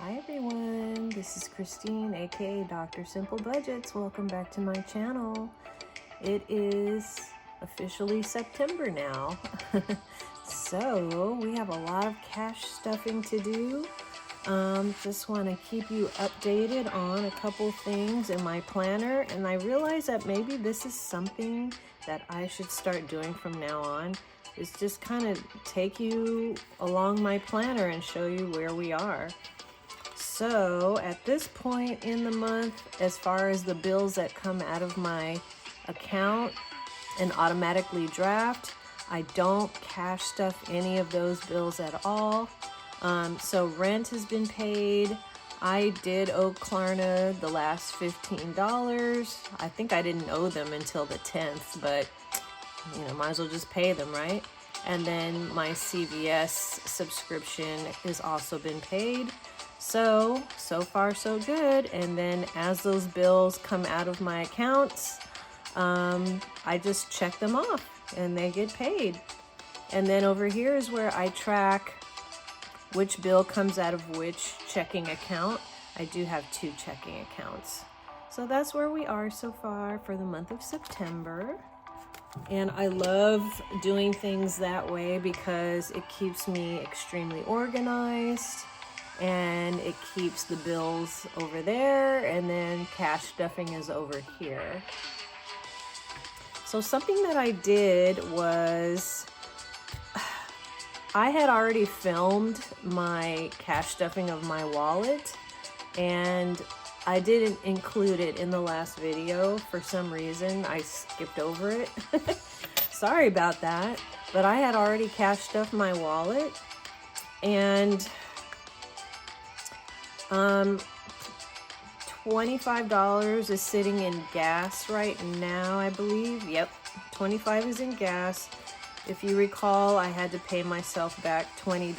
Hi everyone, this is Christine, aka Dr. Simple Budgets. Welcome back to my channel. It is officially September now. So we have a lot of cash stuffing to do. Just want to keep you updated on a couple things in my planner, and I realize that maybe this is something that I should start doing from now on, is just kind of take you along my planner and show you where we are. So at this point in the month, as far as the bills that come out of my account and automatically draft, I don't cash stuff any of those bills at all. So rent has been paid. I did owe Klarna the last $15. I think I didn't owe them until the 10th, but you know, might as well just pay them, right? And then my CVS subscription has also been paid. So far so good. And then as those bills come out of my accounts, I just check them off and they get paid. And then over here is where I track which bill comes out of which checking account. I do have 2 checking accounts. So that's where we are so far for the month of September. And I love doing things that way because it keeps me extremely organized and it keeps the bills over there, and then cash stuffing is over here. So something that I did was I had already filmed my cash stuffing of my wallet, and I didn't include it in the last video for some reason. I skipped over it. Sorry about that. But I had already cash stuffed my wallet, and $25 is sitting in gas right now, I believe. Yep, 25 is in gas. If you recall, I had to pay myself back $20.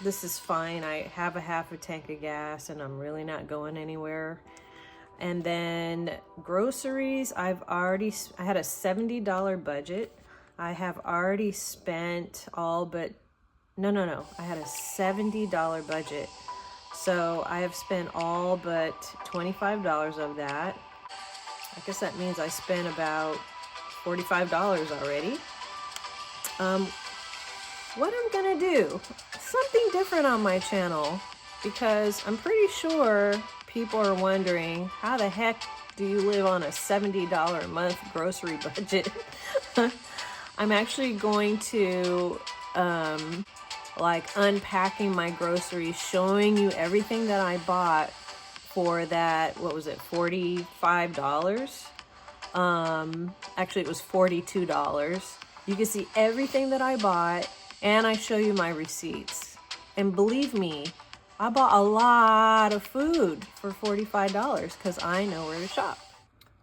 This is fine. I have a half a tank of gas and I'm really not going anywhere. And then groceries, I had a $70 budget. I have already spent all but, no. I had a $70 budget. So I have spent all but $25 of that. I guess that means I spent about $45 already. What I'm gonna do, something different on my channel, because I'm pretty sure people are wondering, how the heck do you live on a $70 a month grocery budget? I'm actually going to like unpacking my groceries, showing you everything that I bought for that, what was it, $45? Actually it was $42. You can see everything that I bought, and I show you my receipts. And believe me, I bought a lot of food for $45 because I know where to shop.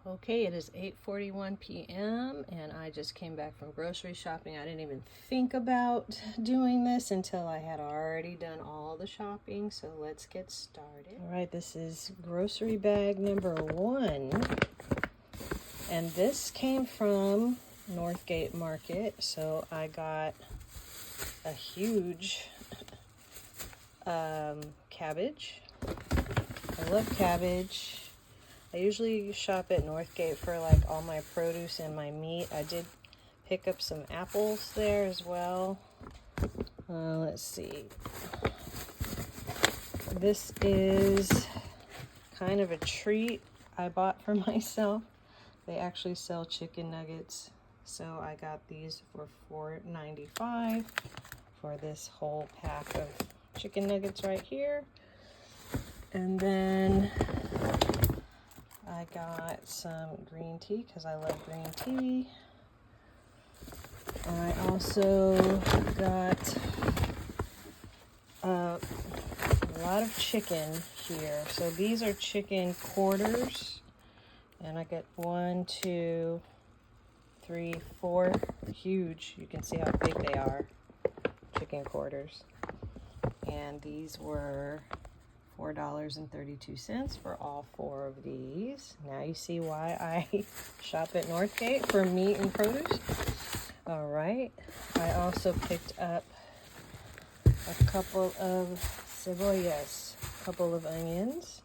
Okay, it is 8:41 p.m. and I just came back from grocery shopping. I didn't even think about doing this until I had already done all the shopping. So let's get started. All right, this is grocery bag number 1. And this came from Northgate Market. So I got a huge cabbage. I love cabbage. I usually shop at Northgate for like all my produce and my meat. I did pick up some apples there as well. Let's see. This is kind of a treat I bought for myself. They actually sell chicken nuggets. So I got these for $4.95 for this whole pack of chicken nuggets right here. And then I got some green tea because I love green tea. I also got a lot of chicken here. So these are chicken quarters. And I get 1, 2, 3, 4 huge. You can see how big they are. Chicken quarters. And these were $4.32 for all 4 of these. Now you see why I shop at Northgate for meat and produce. All right. I also picked up a couple of cebollas, a couple of onions,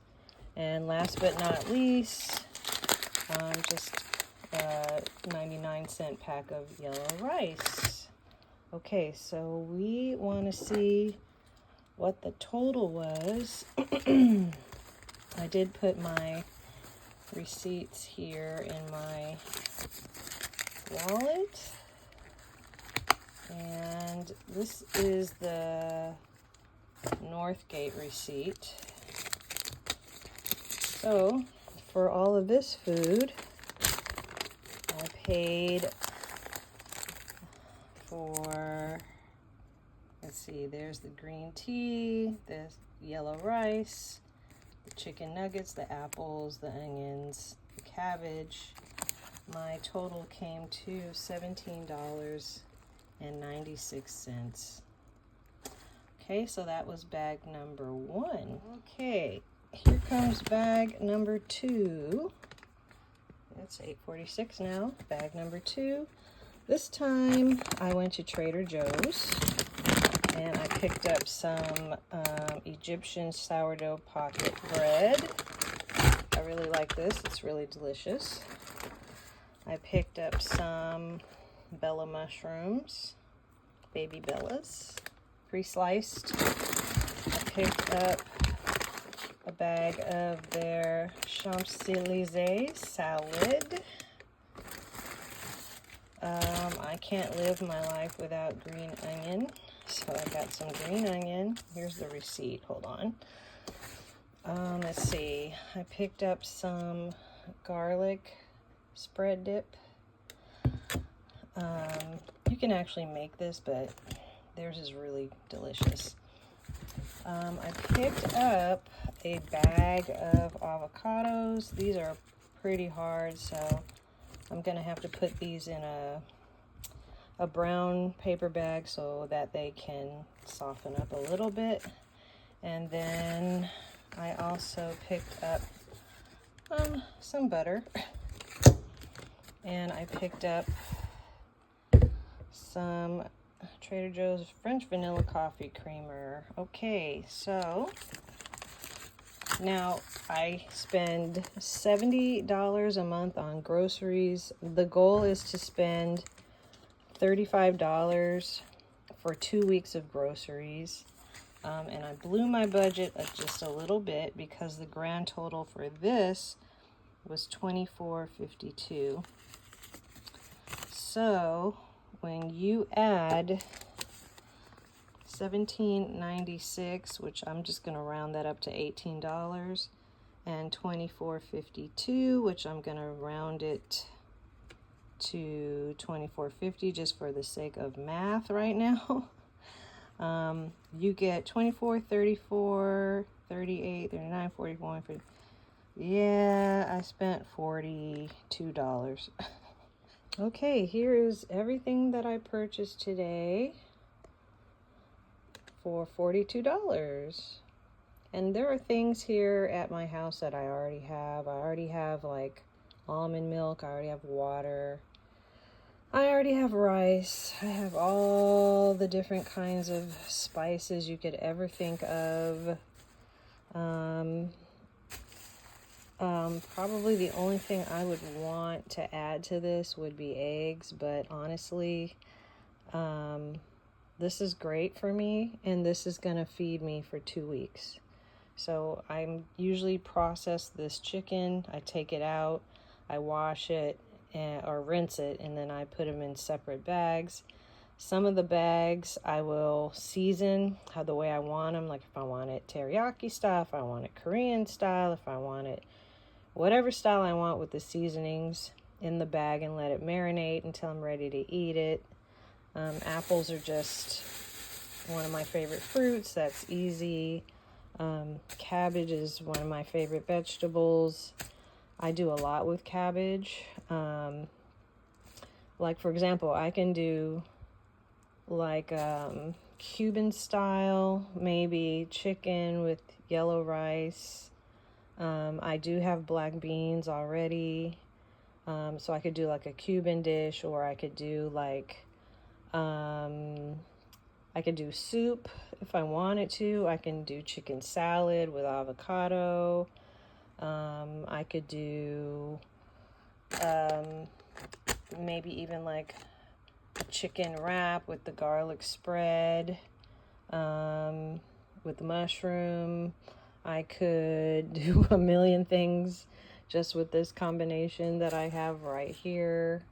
and last but not least, just a 99-cent pack of yellow rice. Okay, so we want to see what the total was. I did put my receipts here in my wallet, and this is the Northgate receipt. So for all of this food, I paid for, let's see, there's the green tea, the yellow rice, the chicken nuggets, the apples, the onions, the cabbage. My total came to $17.96. Okay, so that was bag number 1. Okay, here comes bag number 2. It's 8:46 now. Bag number 2. This time I went to Trader Joe's and I picked up some Egyptian sourdough pocket bread. I really like this. It's really delicious. I picked up some Bella mushrooms, baby Bellas, pre-sliced. I picked up a bag of their Champs-Élysées salad. I can't live my life without green onion, so I got some green onion. Here's the receipt. Hold on. Let's see. I picked up some garlic spread dip. You can actually make this, but theirs is really delicious. I picked up a bag of avocados. These are pretty hard, so I'm gonna have to put these in a brown paper bag so that they can soften up a little bit. And then I also picked up some butter, and I picked up some Trader Joe's French vanilla coffee creamer. Okay, so now I spend $70 a month on groceries. The goal is to spend $35 for 2 weeks of groceries. And I blew my budget just a little bit because the grand total for this was $24.52. So when you add $17.96, which I'm just going to round that up to $18, and $24.52, which I'm going to round it to $24.50 just for the sake of math right now. You get 24, 34, 38, 39, 41, 50. Yeah, I spent $42. Okay, here is everything that I purchased today for $42. And there are things here at my house that I already have. I already have like almond milk. I already have water. I already have rice. I have all the different kinds of spices you could ever think of. Probably the only thing I would want to add to this would be eggs, but honestly, this is great for me, and this is gonna feed me for 2 weeks. So I usually process this chicken. I take it out, I wash it, or rinse it, and then I put them in separate bags. Some of the bags I will season the way I want them, like if I want it teriyaki style, if I want it Korean style, if I want it whatever style I want with the seasonings in the bag, and let it marinate until I'm ready to eat it. Apples are just one of my favorite fruits. That's easy. Cabbage is one of my favorite vegetables. I do a lot with cabbage. Like for example, I can do like Cuban style, maybe chicken with yellow rice. I do have black beans already, so I could do like a Cuban dish, or I could do like I could do soup if I wanted to. I can do chicken salad with avocado. I could do maybe even like a chicken wrap with the garlic spread, with mushroom. I could do a million things just with this combination that I have right here.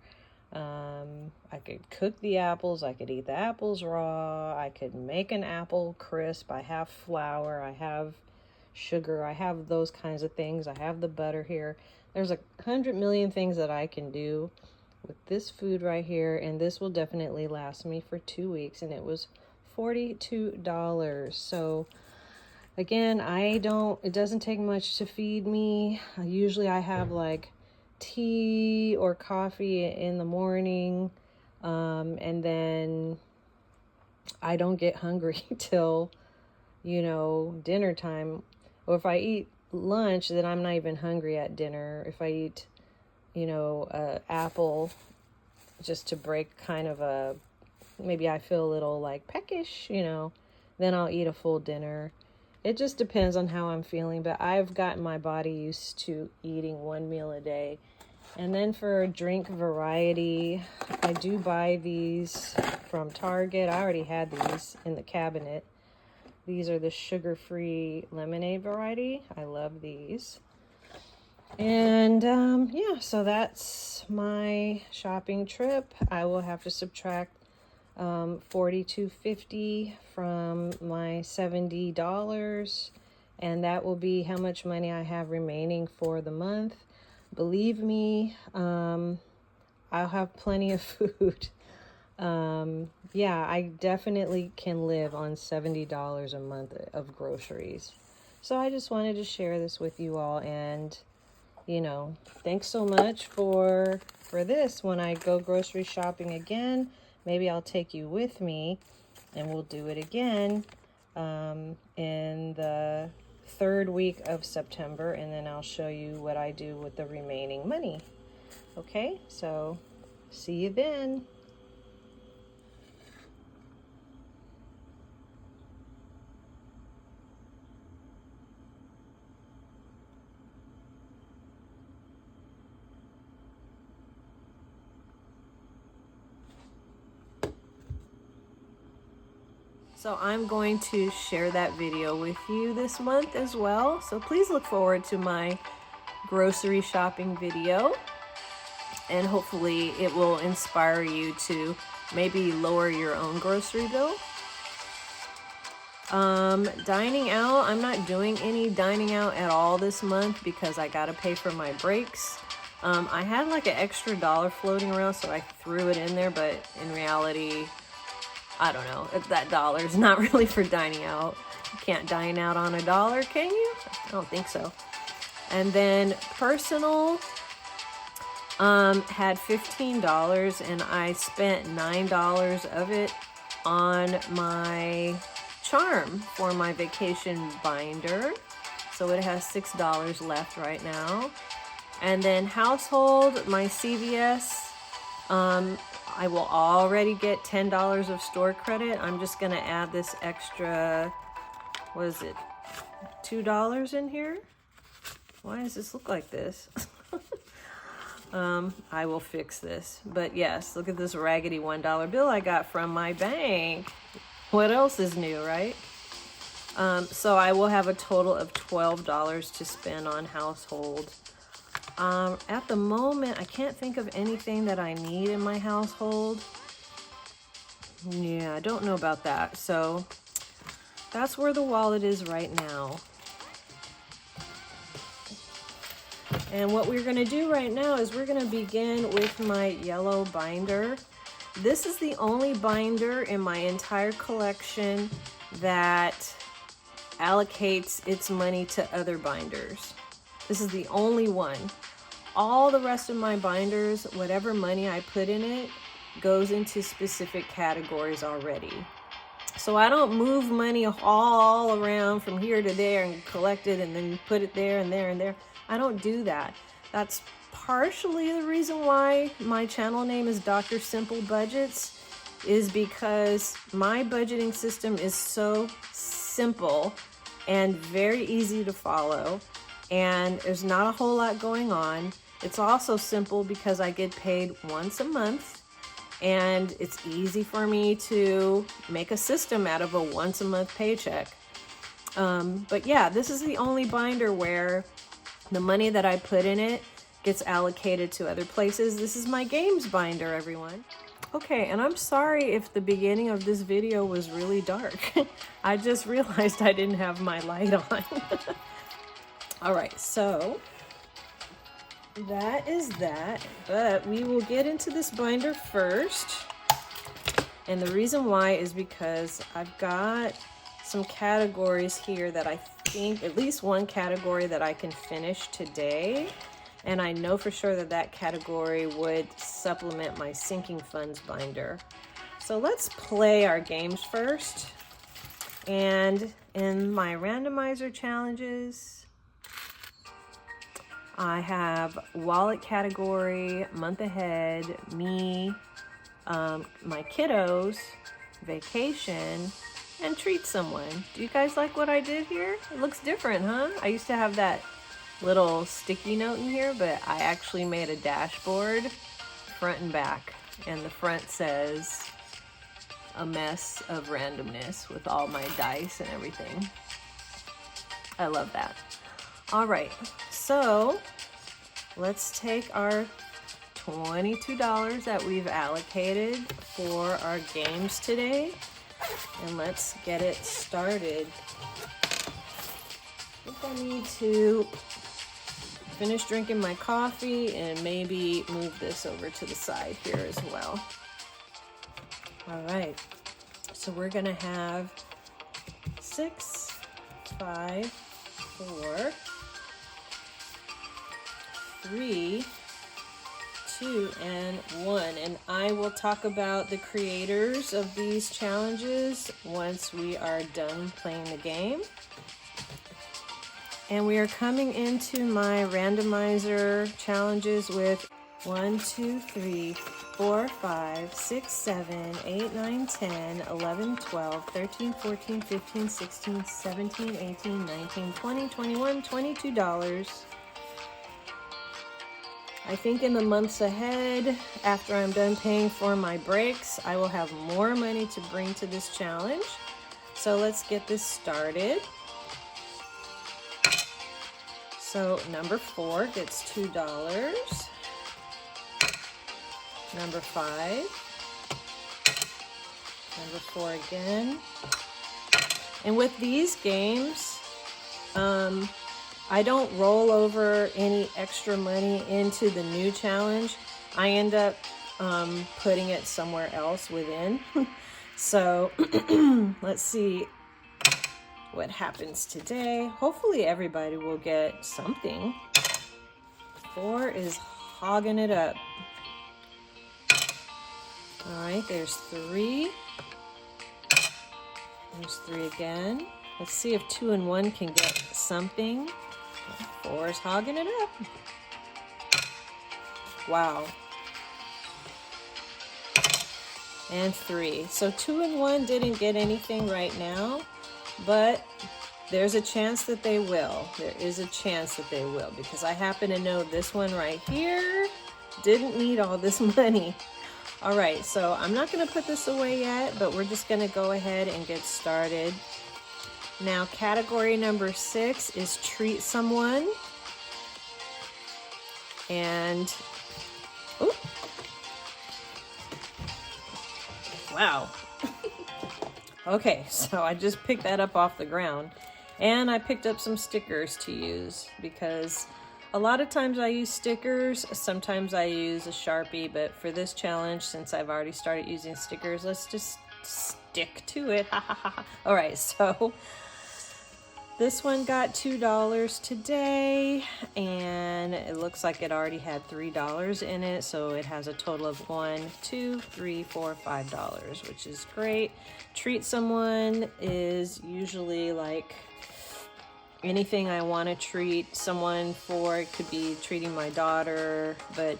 I could cook the apples. I could eat the apples raw. I could make an apple crisp. I have flour. I have sugar. I have those kinds of things. I have the butter here. There's 100 million things that I can do with this food right here, and this will definitely last me for 2 weeks, and it was $42. So again, it doesn't take much to feed me. Usually I have like tea or coffee in the morning, and then I don't get hungry till, dinner time. Or if I eat lunch, then I'm not even hungry at dinner. If I eat, apple just to break kind of maybe I feel a little like peckish, then I'll eat a full dinner. It just depends on how I'm feeling, but I've gotten my body used to eating one meal a day. And then for drink variety, I do buy these from Target. I already had these in the cabinet. These are the sugar-free lemonade variety. I love these. And yeah, so that's my shopping trip. I will have to subtract $42.50 from my $70, and that will be how much money I have remaining for the month. Believe me, I'll have plenty of food. Yeah, I definitely can live on $70 a month of groceries. So I just wanted to share this with you all, and thanks so much for this. When I go grocery shopping again, maybe I'll take you with me and we'll do it again in the 3rd week of September, and then I'll show you what I do with the remaining money. Okay, so see you then. So I'm going to share that video with you this month as well. So please look forward to my grocery shopping video, and hopefully it will inspire you to maybe lower your own grocery bill. Dining out, I'm not doing any dining out at all this month because I gotta pay for my breaks. I had like an extra $1 floating around, so I threw it in there, but in reality, I don't know, that $1 is not really for dining out. You can't dine out on $1, can you? I don't think so. And then personal, had $15, and I spent $9 of it on my charm for my vacation binder. So it has $6 left right now. And then household, my CVS, I will already get $10 of store credit. I'm just gonna add this extra, what is it, $2 in here? Why does this look like this? I will fix this. But yes, look at this raggedy $1 bill I got from my bank. What else is new, right? So I will have a total of $12 to spend on household. At the moment, I can't think of anything that I need in my household. Yeah, I don't know about that. So that's where the wallet is right now. And what we're going to do right now is we're going to begin with my yellow binder. This is the only binder in my entire collection that allocates its money to other binders. This is the only one. All the rest of my binders, whatever money I put in it, goes into specific categories already. So I don't move money all around from here to there and collect it and then put it there and there and there. I don't do that. That's partially the reason why my channel name is Dr. Simple Budgets, is because my budgeting system is so simple and very easy to follow, and there's not a whole lot going on. It's also simple because I get paid once a month, and it's easy for me to make a system out of a once a month paycheck. But yeah, this is the only binder where the money that I put in it gets allocated to other places. This is my games binder, everyone. Okay, and I'm sorry if the beginning of this video was really dark. I just realized I didn't have my light on. All right, so that is that, but we will get into this binder first. And the reason why is because I've got some categories here that I think, at least one category that I can finish today. And I know for sure that that category would supplement my sinking funds binder. So let's play our games first. And in my randomizer challenges, I have wallet category, month ahead, me, my kiddos, vacation, and treat someone. Do you guys like what I did here? It looks different, huh? I used to have that little sticky note in here, but I actually made a dashboard front and back, and the front says a mess of randomness with all my dice and everything. I love that. All right, so let's take our $22 that we've allocated for our games today, and let's get it started. I think I need to finish drinking my coffee and maybe move this over to the side here as well. All right, so we're gonna have 6, 5, 4, 3, 2, and 1. And I will talk about the creators of these challenges once we are done playing the game. And we are coming into my randomizer challenges with 1, 2, 3, 4, 5, 6, 7, 8, 9, 10, 11, 12, 13, 14, 15, 16, 17, 18, 19, 20, 21, $22. I think in the months ahead, after I'm done paying for my breaks, I will have more money to bring to this challenge. So let's get this started. So number 4 gets $2. Number 5. Number 4 again. And with these games, I don't roll over any extra money into the new challenge. I end up putting it somewhere else within. So let's see what happens today. Hopefully everybody will get something. 4 is hogging it up. All right, there's 3. There's 3 again. Let's see if 2 and 1 can get something. 4 is hogging it up. Wow. And 3. So 2 and 1 didn't get anything right now, but there's a chance that they will. There is a chance that they will, because I happen to know this one right here didn't need all this money. All right, so I'm not going to put this away yet, but we're just going to go ahead and get started. Now, category number 6 is treat someone. And, ooh, wow. Okay, so I just picked that up off the ground, and I picked up some stickers to use, because a lot of times I use stickers, sometimes I use a Sharpie, but for this challenge, since I've already started using stickers, let's just stick to it. All right, so this one got $2 today, and it looks like it already had $3 in it, so it has a total of $1, 2, 3, 4, $5, which is great. Treat someone is usually like anything I want to treat someone for. It could be treating my daughter, but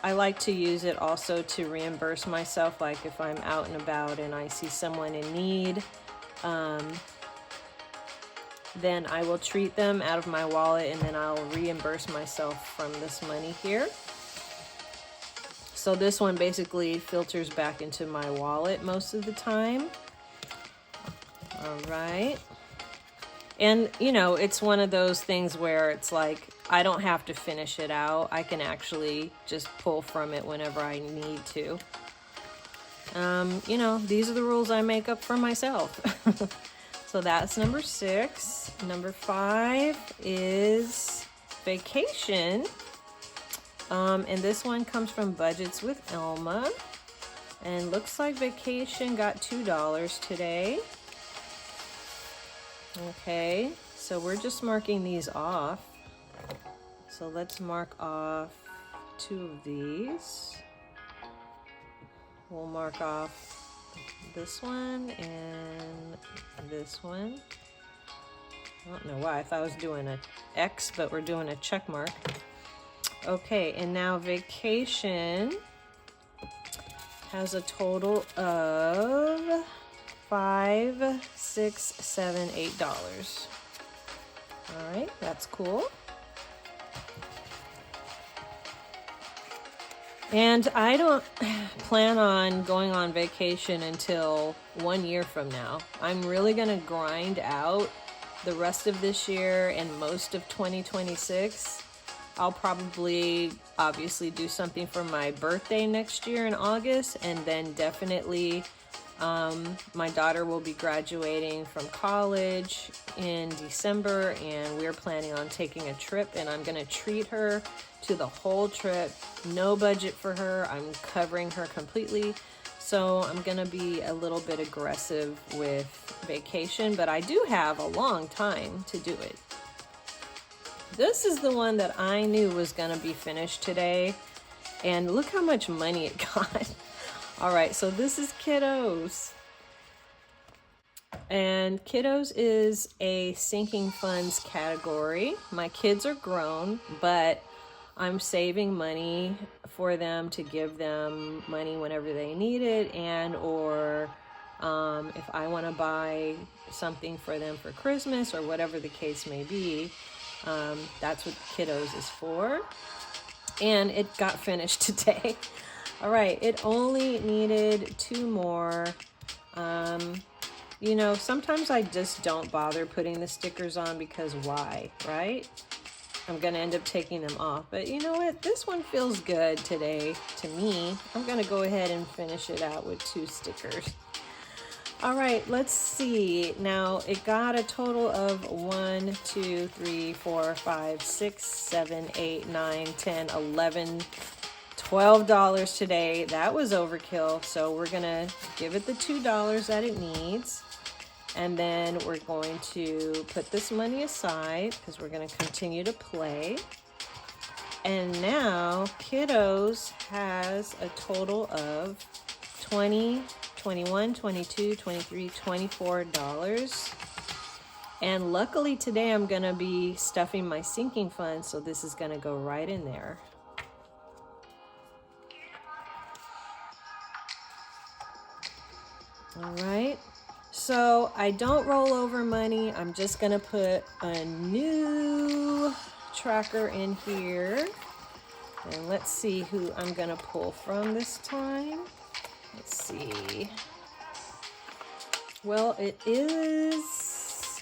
I like to use it also to reimburse myself, like if I'm out and about and I see someone in need, then I will treat them out of my wallet, and then I'll reimburse myself from this money here. So this one basically filters back into my wallet most of the time. All right. And, you know, it's one of those things where it's like, I don't have to finish it out. I can actually just pull from it whenever I need to. You know, these are the rules I make up for myself. So that's number 6. Number 5 is vacation. And this one comes from Budgets with Elma. And looks like vacation got $2 today. Okay, so we're just marking these off. So let's mark off 2 of these. We'll mark off this one and this one. I don't know why, I thought I was doing an X, but we're doing a check mark. Okay, and now vacation has a total of $5, $6, $7, $8. All right, that's cool. And I don't plan on going on vacation until 1 year from now. I'm really gonna grind out the rest of this year and most of 2026. I'll probably obviously do something for my birthday next year in August, and then definitely my daughter will be graduating from college in December, and we're planning on taking a trip, and I'm going to treat her to the whole trip. No budget for her. I'm covering her completely. So I'm going to be a little bit aggressive with vacation, but I do have a long time to do it. This is the one that I knew was going to be finished today, and look how much money it got. All right, so this is kiddos. And kiddos is a sinking funds category. My kids are grown, but I'm saving money for them to give them money whenever they need it, and or if I want to buy something for them for Christmas or whatever the case may be. That's what kiddos is for. And it got finished today. All right, it only needed 2 more. You know, sometimes I just don't bother putting the stickers on because why, right? I'm gonna end up taking them off. But you know what? This one feels good today to me. I'm gonna go ahead and finish it out with 2 stickers. All right, let's see. Now it got a total of 1, 2, 3, 4, 5, 6, 7, 8, 9, 10, 11, $12 today. That was overkill. So we're gonna give it the $2 that it needs. And then we're going to put this money aside because we're going to continue to play. And now kiddos has a total of $20, $21, $22, $23, $24. And luckily today I'm going to be stuffing my sinking fund, so this is going to go right in there. All right. So I don't roll over money. I'm just gonna put a new tracker in here. And let's see who I'm gonna pull from this time. Let's see. Well, it is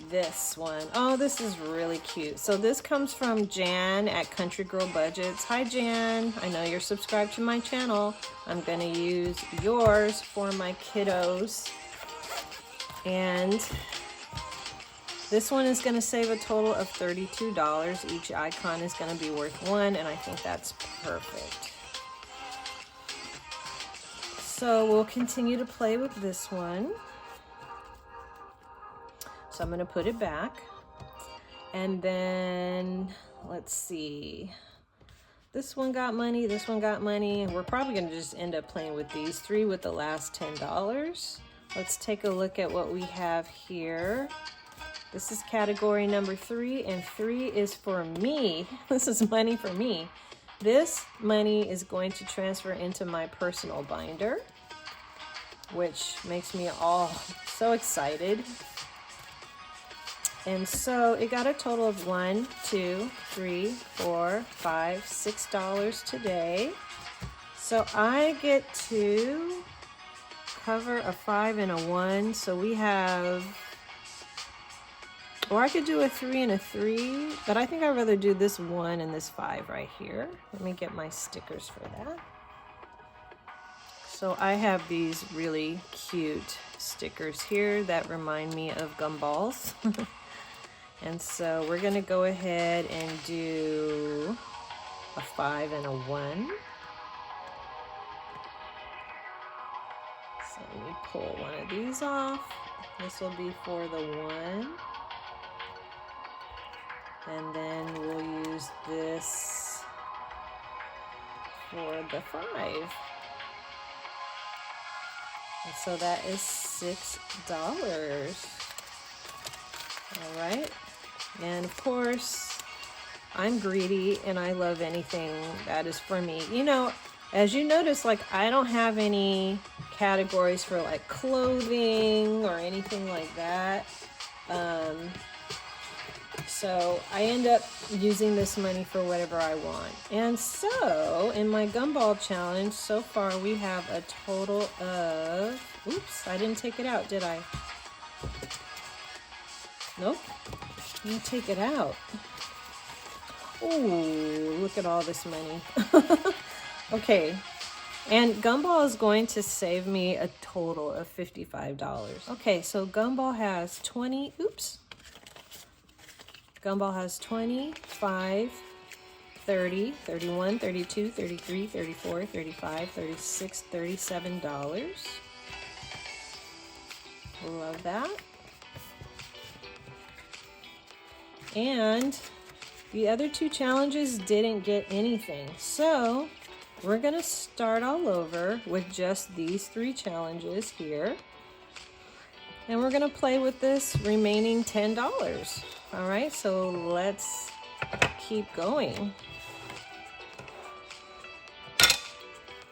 this one. Oh, this is really cute. So this comes from Jan at Country Girl Budgets. Hi, Jan. I know you're subscribed to my channel. I'm going to use yours for my kiddos. And this one is going to save a total of $32. Each icon is going to be worth 1, and I think that's perfect. So we'll continue to play with this one. So I'm going to put it back, and then let's see, this one got money, this one got money, and we're probably going to just end up playing with these 3 with the last $10. Let's take a look at what we have here. This is category number 3, and 3 is for me. This is money for me. This money is going to transfer into my personal binder, which makes me all so excited. And so it got a total of $1, 2, 3, 4, 5, $6 today. So I get to cover a 5 and a 1. So we have, or I could do a 3 and a 3, but I think I'd rather do this 1 and this 5 right here. Let me get my stickers for that. So I have these really cute stickers here that remind me of gumballs. And so we're gonna go ahead and do a 5 and a 1. So let me pull one of these off. This will be for the 1. And then we'll use this for the 5. And so that is $6. All right. And of course, I'm greedy and I love anything that is for me. You know, as you notice, like I don't have any categories for like clothing or anything like that. So I end up using this money for whatever I want. And so in my gumball challenge, so far we have a total of, oops, I didn't take it out, did I? Nope, I'm gonna take it out. Ooh, look at all this money. Okay, and Gumball is going to save me a total of $55. Okay, so Gumball has 20, oops. Gumball has 25, 30, 31, 32, 33, 34, 35, 36, $37. Love that. And the other 2 challenges didn't get anything. So we're gonna start all over with just these 3 challenges here. And we're gonna play with this remaining $10. All right, so let's keep going.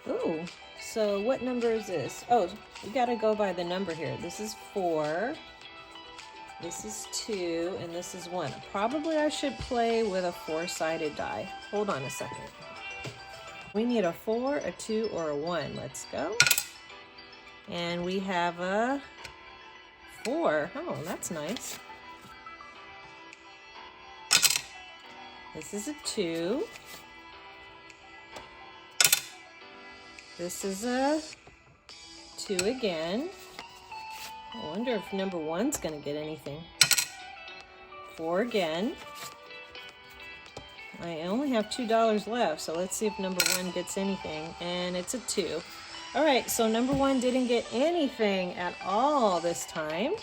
Ooh, so what number is this? Oh, you gotta go by the number here. This is 4, this is 2, and this is 1. Probably I should play with a 4-sided die. Hold on a second. We need a 4, a 2, or a 1. Let's go. And we have a 4. Oh, that's nice. This is a 2. This is a 2 again. I wonder if number 1's gonna get anything. 4 again. I only have $2 left, so let's see if number 1 gets anything. And it's a 2. All right, so number 1 didn't get anything at all this time,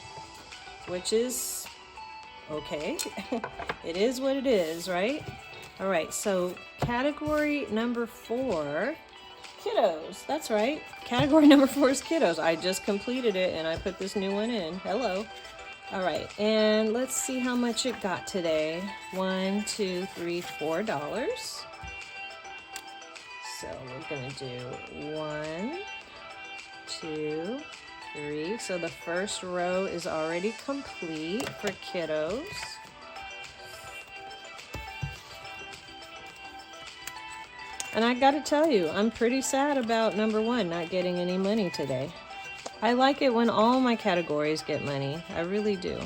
which is okay. It is what it is, right? All right, so category number 4, kiddos. That's right. Category number 4 is kiddos. I just completed it and I put this new one in. Hello. All right, and let's see how much it got today. $1, 2, 3, $4. So we're gonna do 1, 2, 3. So the first row is already complete for kiddos. And I gotta tell you, I'm pretty sad about number 1 not getting any money today. I like it when all my categories get money. I really do.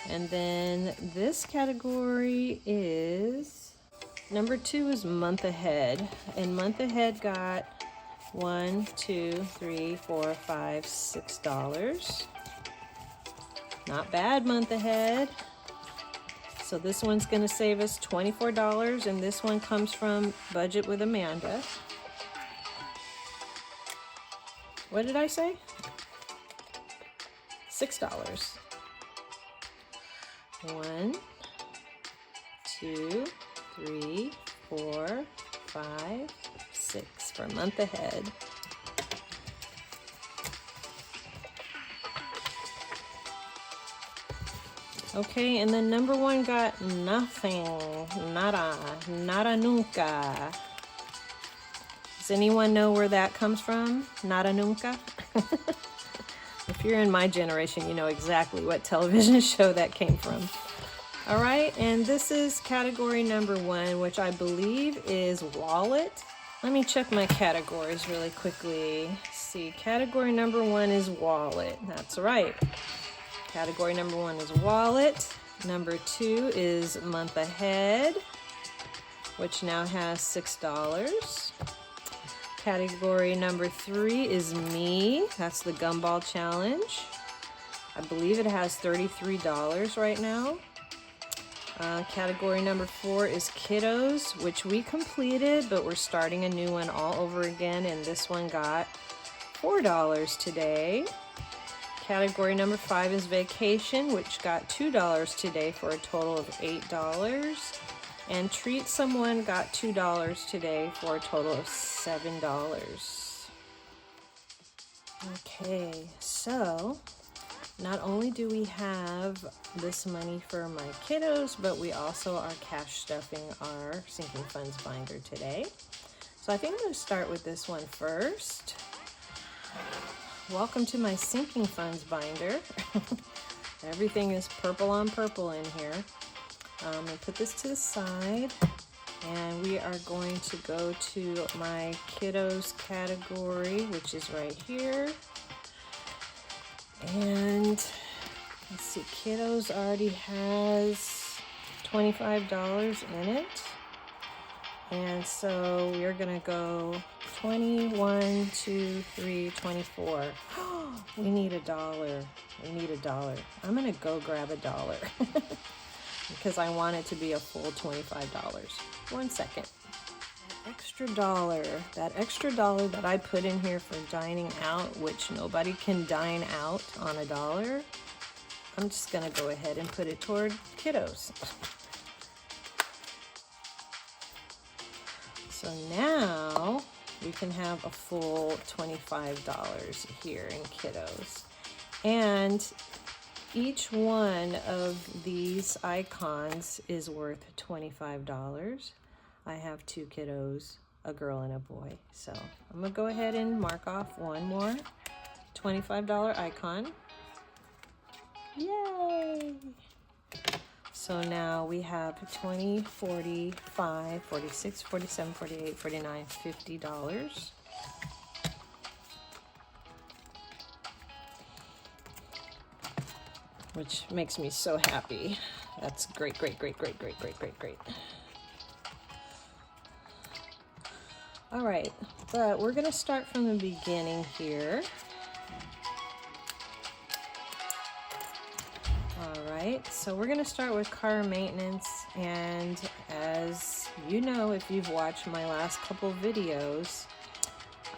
And then this category is, number 2 is month ahead. And month ahead got $1, 2, 3, 4, 5, $6. Not bad, month ahead. So this one's gonna save us $24, and this one comes from Budget with Amanda. What did I say? $6. 1, 2, 3, 4, 5, 6 for month ahead. Okay, and then number 1 got nothing. Nada. Nada nunca. Does anyone know where that comes from? Nada nunca? If you're in my generation, you know exactly what television show that came from. All right, and this is category number 1, which I believe is wallet. Let me check my categories really quickly. Let's see, category number 1 is wallet. That's right. Category number 1 is wallet. Number 2 is month ahead, which now has $6. Category number 3 is me. That's the gumball challenge. I believe it has $33 right now. Category number 4 is kiddos, which we completed, but we're starting a new one all over again, and this one got $4 today. Category number 5 is vacation, which got $2 today for a total of $8. And treat someone got $2 today for a total of $7. Okay, so not only do we have this money for my kiddos, but we also are cash stuffing our sinking funds binder today. So I think I'm going to start with this one first. Welcome to my sinking funds binder. Everything is purple on purple in here. I'm going to put this to the side, and we are going to go to my kiddos category, which is right here. And let's see, kiddos already has $25 in it. And so we're going to go 21, 2, 3, 24. We need $1. We need $1. I'm going to go grab $1. Because I want it to be a full $25. 1 second. That extra dollar that I put in here for dining out, which nobody can dine out on $1, I'm just gonna go ahead and put it toward kiddos. So now we can have a full $25 here in kiddos. And each one of these icons is worth $25. I have 2 kiddos, a girl and a boy. So I'm gonna go ahead and mark off one more $25 icon. Yay! So now we have 20, 40, 5, 46, 47, 48, 49, $50. Which makes me so happy. That's great, great, great, great, great, great, great, great. All right, but we're gonna start from the beginning here. All right, so we're gonna start with car maintenance, and as you know, if you've watched my last couple videos,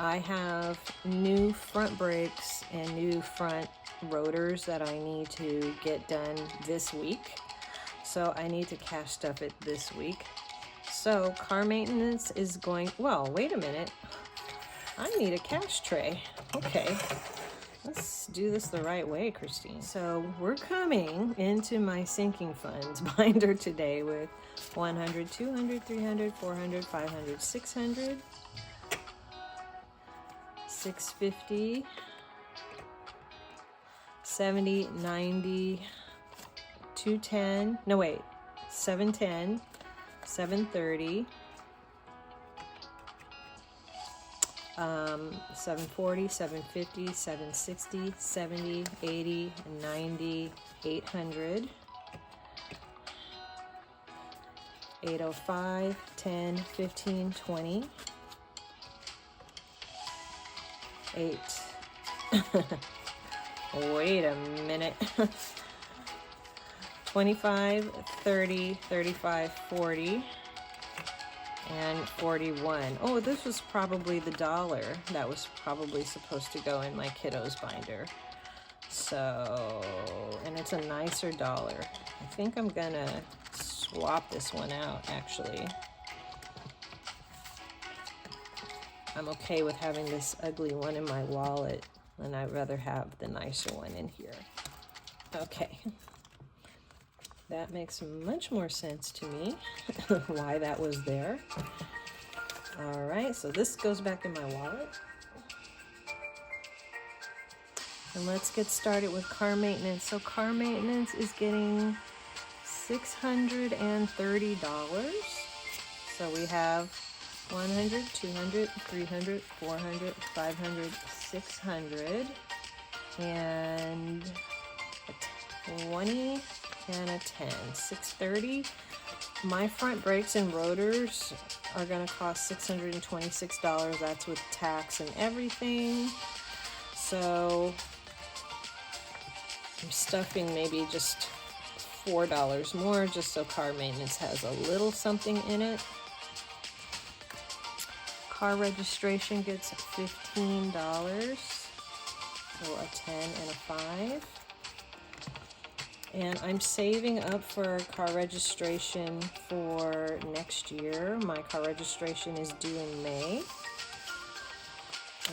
I have new front brakes and new front rotors that I need to get done this week. So I need to cash stuff it this week. So car maintenance is going, well, wait a minute. I need a cash tray. Okay, let's do this the right way, Christine. So we're coming into my sinking funds binder today with 100, 200, 300, 400, 500, 600, 650, 70, 90, 210, no wait, 710, 730, 740, 750, 760, 70, 80, 90, 800, 805, 10, 15, 20, 8. Wait a minute. 25, 30, 35, 40, and 41. Oh, this was probably the dollar that was probably supposed to go in my kiddos binder. So, and it's a nicer dollar. I think I'm gonna swap this one out, actually. I'm okay with having this ugly one in my wallet, and I'd rather have the nicer one in here. Okay. That makes much more sense to me, why that was there. All right, so this goes back in my wallet. And let's get started with car maintenance. So car maintenance is getting $630. So we have 100, 200, 300, 400, 500, 600, and a 20 and a 10, 630. My front brakes and rotors are going to cost $626. That's with tax and everything. So I'm stuffing maybe just $4 more just so car maintenance has a little something in it. Car registration gets $15, so a 10 and a 5. And I'm saving up for car registration for next year. My car registration is due in May.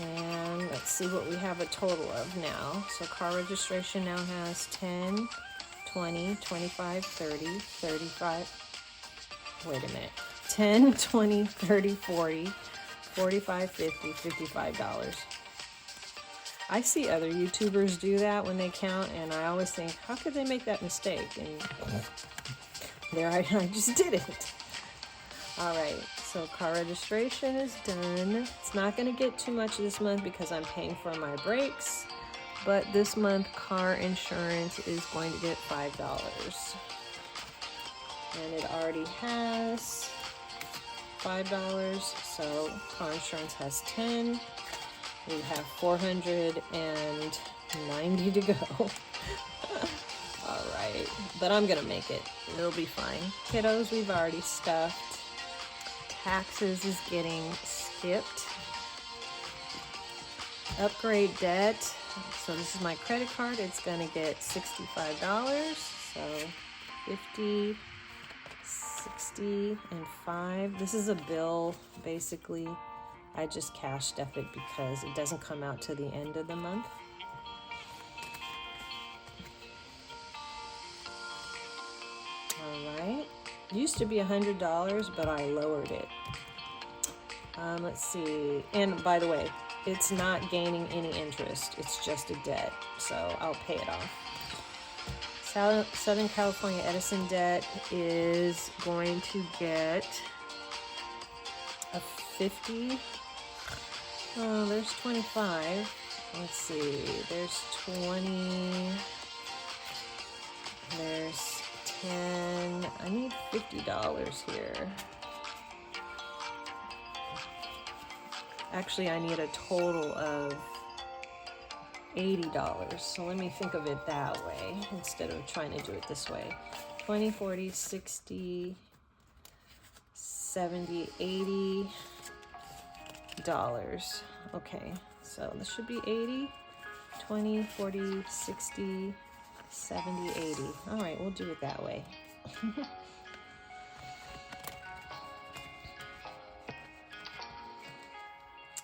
And let's see what we have a total of now. So car registration now has 10, 20, 25, 30, 35. Wait a minute. 10, 20, 30, 40, 45, 50, $55. I see other YouTubers do that when they count, and I always think, how could they make that mistake? And there I just did it. All right, so car registration is done. It's not going to get too much this month because I'm paying for my brakes, but this month car insurance is going to get $5. And it already has $5, so car insurance has 10. We have 490 to go. All right, but I'm gonna make it. It'll be fine. Kiddos, we've already stuffed. Taxes is getting skipped. Upgrade debt. So this is my credit card. It's gonna get $65. So 50, 60, and 5. This is a bill, basically. I just cash stuff it because it doesn't come out to the end of the month. All right. Used to be $100, but I lowered it. Let's see. And by the way, it's not gaining any interest. It's just a debt, so I'll pay it off. Southern California Edison debt is going to get a 50. Oh, there's 25. Let's see. There's 20. There's 10. I need $50 here. Actually, I need a total of $80. So let me think of it that way instead of trying to do it this way. 20, 40, 60, 70, $80. Okay, so this should be 80, 20, 40, 60, 70, 80. All right, we'll do it that way.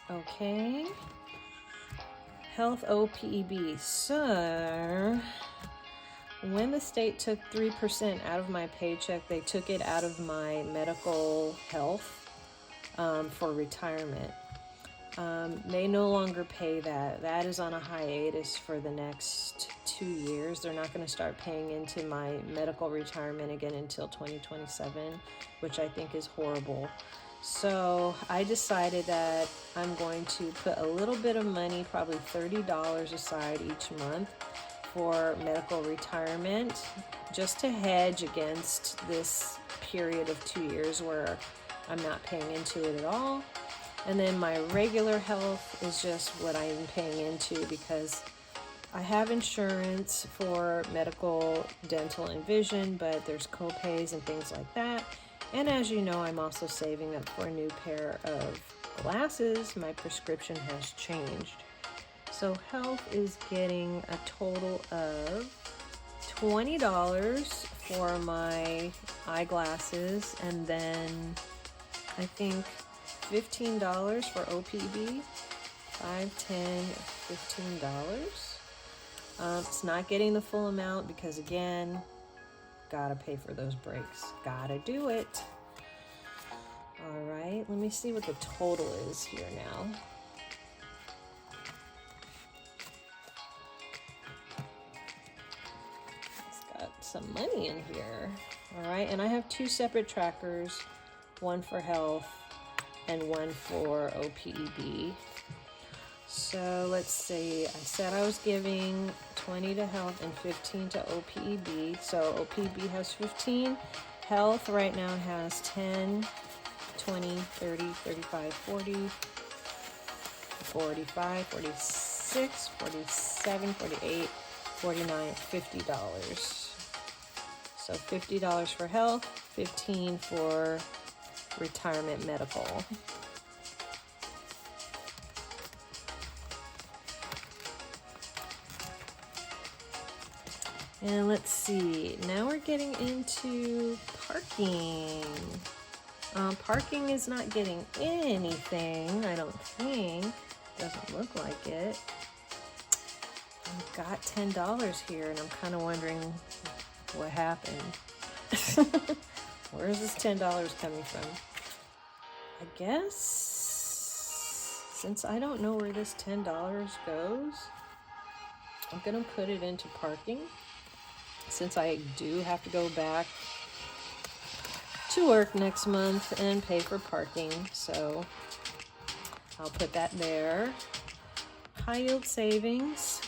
Okay. Health OPEB. So, when the state took 3% out of my paycheck, they took it out of my medical health for retirement. They no longer pay that. That is on a hiatus for the next 2 years. They're not going to start paying into my medical retirement again until 2027, which I think is horrible. So I decided that I'm going to put a little bit of money, probably $30 aside each month for medical retirement, just to hedge against this period of 2 years where I'm not paying into it at all. And then my regular health is just what I'm paying into because I have insurance for medical, dental, and vision, but there's co-pays and things like that. And as you know, I'm also saving up for a new pair of glasses. My prescription has changed. So health is getting a total of $20 for my eyeglasses, and then I think $15 for OPB, $5, $10, $15. It's not getting the full amount because, again, gotta pay for those breaks. Gotta do it. All right, let me see what the total is here now. It's got some money in here. All right, and I have 2 separate trackers, one for health and one for OPEB. So let's see, I said I was giving 20 to health and 15 to OPEB. So OPEB has 15. Health right now has 10, 20, 30, 35, 40, 45, 46, 47, 48, 49, $50. So $50 for health, 15 for retirement medical. And let's see, now we're getting into parking. Parking is not getting anything, I don't think. Doesn't look like it. I've got $10 here, and I'm kind of wondering what happened. Where is this $10 coming from? I guess, since I don't know where this $10 goes, I'm gonna put it into parking, since I do have to go back to work next month and pay for parking. So I'll put that there. High yield savings.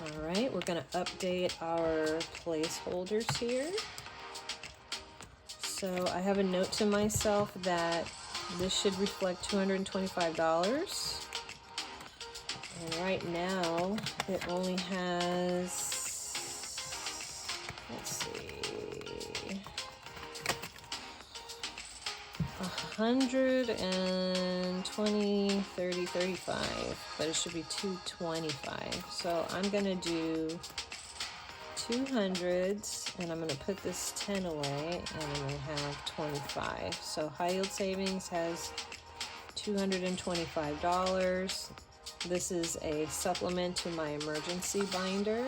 All right, we're gonna update our placeholders here. So I have a note to myself that this should reflect $225. And right now it only has, let's see, 120, 30, 35, but it should be 225. So I'm gonna do 200s, and I'm gonna put this 10 away, and I'm gonna have 25. So high yield savings has $225. This is a supplement to my emergency binder.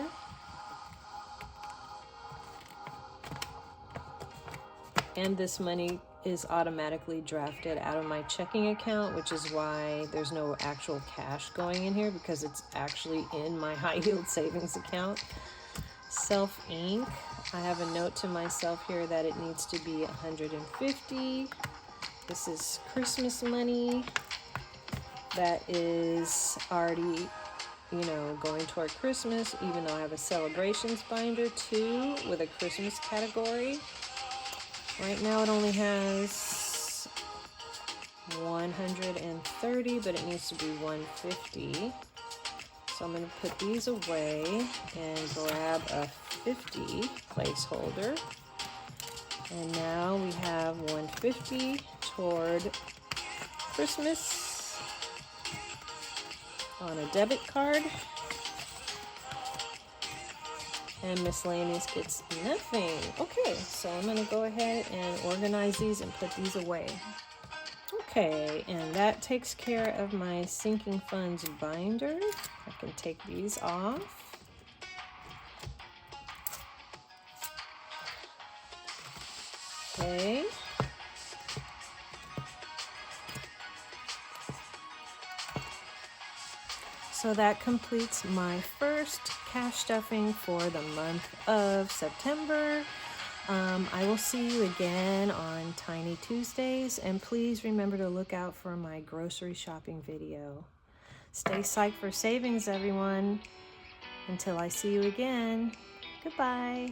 And this money is automatically drafted out of my checking account, which is why there's no actual cash going in here, because it's actually in my high yield savings account. Self ink, I have a note to myself here that it needs to be 150. This is Christmas money that is already, going toward Christmas, even though I have a celebrations binder too with a Christmas category. Right now it only has 130, but it needs to be 150. So I'm going to put these away and grab a 50 placeholder. And now we have 150 toward Christmas on a debit card. And miscellaneous gets nothing. Okay, so I'm gonna go ahead and organize these and put these away. Okay, and that takes care of my sinking funds binder. I can take these off. Okay. So that completes my first cash stuffing for the month of September. I will see you again on Tiny Tuesdays, and please remember to look out for my grocery shopping video. Stay psyched for savings, everyone. Until I see you again, goodbye.